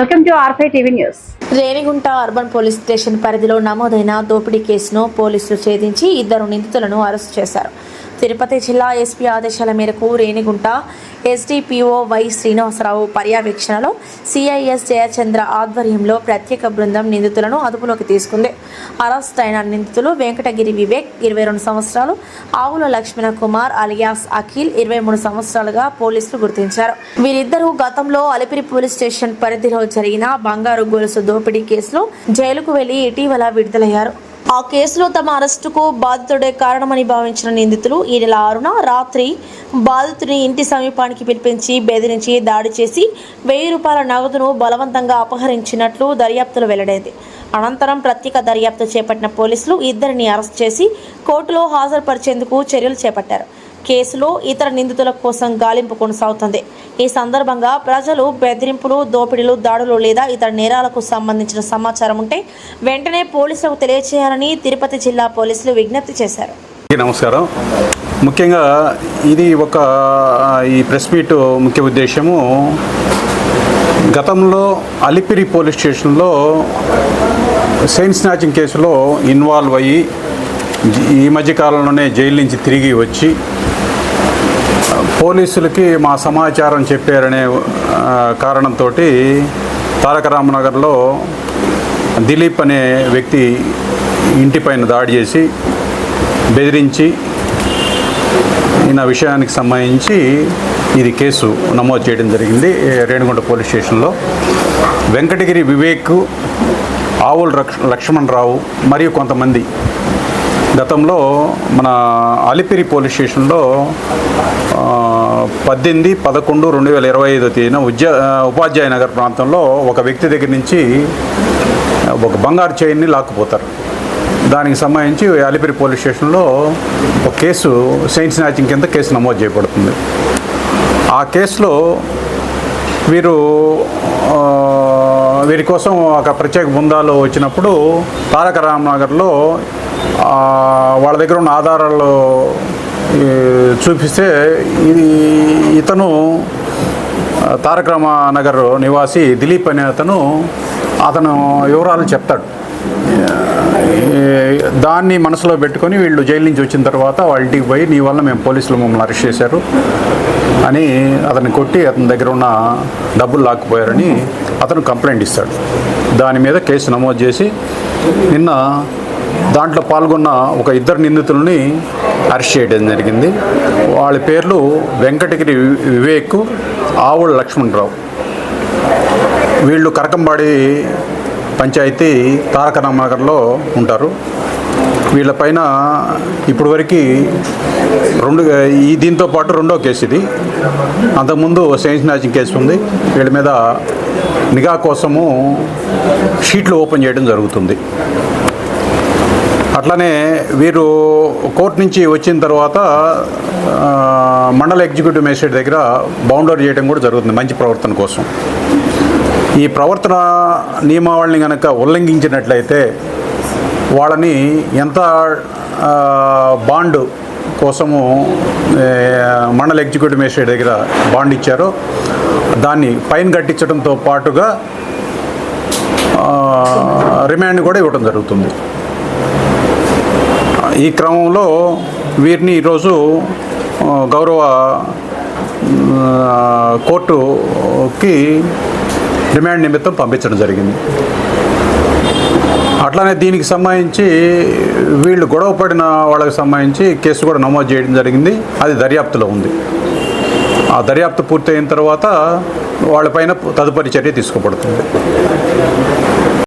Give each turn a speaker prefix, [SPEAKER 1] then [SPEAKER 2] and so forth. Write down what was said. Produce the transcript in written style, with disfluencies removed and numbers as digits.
[SPEAKER 1] Welcome to ఆర్5 TV news.
[SPEAKER 2] Renigunta urban police station పరిధిలో నమోదైన దోపిడీ కేసును పోలీసులు ఛేదించి 2 నిందితులను అరెస్టు చేశారు. తిరుపతి జిల్లా ఎస్పీ ఆదేశాల మేరకు రేణిగుంట ఎస్డిపిఓ వై శ్రీనివాసరావు పర్యవేక్షణలో సిఐఎస్ జయచంద్ర ఆధ్వర్యంలో ప్రత్యేక బృందం నిందితులను అదుపులోకి తీసుకుంది. అరెస్ట్ అయిన నిందితులు వెంకటగిరి వివేక్ 22 సంవత్సరాలు, ఆవుల లక్ష్మణ కుమార్ అలియాస్ అఖిల్ 23 సంవత్సరాలుగా పోలీసులు గుర్తించారు. వీరిద్దరూ గతంలో అలిపిరి పోలీస్ స్టేషన్ పరిధిలో జరిగిన బంగారు గొలుసు దోపిడీ కేసులో జైలుకు వెళ్లి ఇటీవల విడుదలయ్యారు. ఆ కేసులో తమ అరెస్టుకు బాధితుడే కారణమని భావించిన నిందితులు ఈ నెల 6న రాత్రి బాధితుని ఇంటి సమీపానికి పిలిపించి బెదిరించి దాడి చేసి 1000 రూపాయల నగదును బలవంతంగా అపహరించినట్లు దర్యాప్తులో వెల్లడైంది. అనంతరం ప్రత్యేక దర్యాప్తు చేపట్టిన పోలీసులు ఇద్దరిని అరెస్ట్ చేసి కోర్టులో హాజరుపరిచేందుకు చర్యలు చేపట్టారు. కేసులో ఇతర నిందితుల కోసం గాలింపు కొనసాగుతుంది. ఈ సందర్భంగా ప్రజలు బెదిరింపులు, దోపిడీలు, దాడులు లేదా ఇతర నేరాలకు సంబంధించిన సమాచారం ఉంటే వెంటనే పోలీసులకు తెలియజేయాలని తిరుపతి జిల్లా పోలీసులు విజ్ఞప్తి చేశారు.
[SPEAKER 3] నమస్కారం. ముఖ్యంగా ఈ ప్రెస్ మీట్ ముఖ్య ఉద్దేశము, గతంలో అలిపిరి పోలీస్ స్టేషన్లో చైన్ స్నాచింగ్ కేసులో ఇన్వాల్వ్ అయ్యి ఈ మధ్యకాలంలోనే జైలు నుంచి తిరిగి వచ్చి పోలీసులకి మా సమాచారం చెప్పారనే కారణంతో తారక రామనగర్లో దిలీప్ అనే వ్యక్తి ఇంటిపైన దాడి చేసి బెదిరించి ఈయన విషయానికి సంబంధించి ఇది కేసు నమోదు చేయడం జరిగింది. రేణిగుంట పోలీస్ స్టేషన్లో వెంకటగిరి వివేక్, ఆవుల లక్ష్మణరావు మరియు కొంతమంది గతంలో మన అలిపిరి పోలీస్ స్టేషన్లో 18/11/2025 తేదీన ఉపాధ్యాయ నగర్ ప్రాంతంలో ఒక వ్యక్తి దగ్గర నుంచి ఒక బంగారు చైన్ని లాక్కుపోతారు. దానికి సంబంధించి అలిపిరి పోలీస్ స్టేషన్లో ఒక కేసు చైన్ స్నాచింగ్ కింద కేసు నమోదు చేయబడుతుంది. ఆ కేసులో వీరి కోసం ఒక ప్రత్యేక బృందాలు వచ్చినప్పుడు తారక రామనగర్లో వాళ్ళ దగ్గర ఉన్న ఆధారాలు చూపిస్తే ఇతను తారక రామనగర్ నివాసి దిలీప్ అనే అతను వివరాలు చెప్తాడు. దాన్ని మనసులో పెట్టుకొని వీళ్ళు జైలు నుంచి వచ్చిన తర్వాత వాళ్ళ ఇంటికి పోయి, నీ వల్ల మేము పోలీసులు మమ్మల్ని అరెస్ట్ చేశారు అని అతన్ని కొట్టి అతని దగ్గర ఉన్న డబ్బులు లాక్కుపోయారని అతను కంప్లైంట్ ఇస్తాడు. దాని మీద కేసు నమోదు చేసి నిన్న దాంట్లో పాల్గొన్న ఒక 2 నిందితులని అరెస్ట్ చేయడం జరిగింది. వాళ్ళ పేర్లు వెంకటగిరి వివేక్, ఆవుల లక్ష్మణరావు. వీళ్ళు కరకంబాడి పంచాయతీ తారక రామనగర్లో ఉంటారు. వీళ్ళపైన ఇప్పటివరకు దీంతో పాటు 2వ కేసు ఇది. అంతకుముందు చైన్ స్నాచింగ్ కేసు ఉంది. వీళ్ళ మీద నిఘా కోసము షీట్లు ఓపెన్ చేయడం జరుగుతుంది. అట్లనే వీరు కోర్టు నుంచి వచ్చిన తర్వాత మండల ఎగ్జిక్యూటివ్ మేజిస్ట్రేట్ దగ్గర బౌండరీ చేయడం కూడా జరుగుతుంది మంచి ప్రవర్తన కోసం. ఈ ప్రవర్తన నియమావళిని కనుక ఉల్లంఘించినట్లయితే వాళ్ళని ఎంత బాండ్ కోసము మండల ఎగ్జిక్యూటివ్ మేజిస్ట్రేట్ దగ్గర బాండ్ ఇచ్చారో దాన్ని ఫైన్ కట్టించడంతో పాటుగా రిమాండ్ కూడా ఇవ్వడం జరుగుతుంది. ఈ క్రమంలో వీరిని ఈరోజు గౌరవ కోర్టుకి రిమాండ్ నిమిత్తం పంపించడం జరిగింది. అట్లానే దీనికి సంబంధించి వీళ్ళు గొడవ పడిన వాళ్ళకి సంబంధించి కేసు కూడా నమోదు చేయడం జరిగింది. అది దర్యాప్తులో ఉంది. ఆ దర్యాప్తు పూర్తయిన తర్వాత వాళ్ళపైన తదుపరి చర్య తీసుకోబడుతుంది.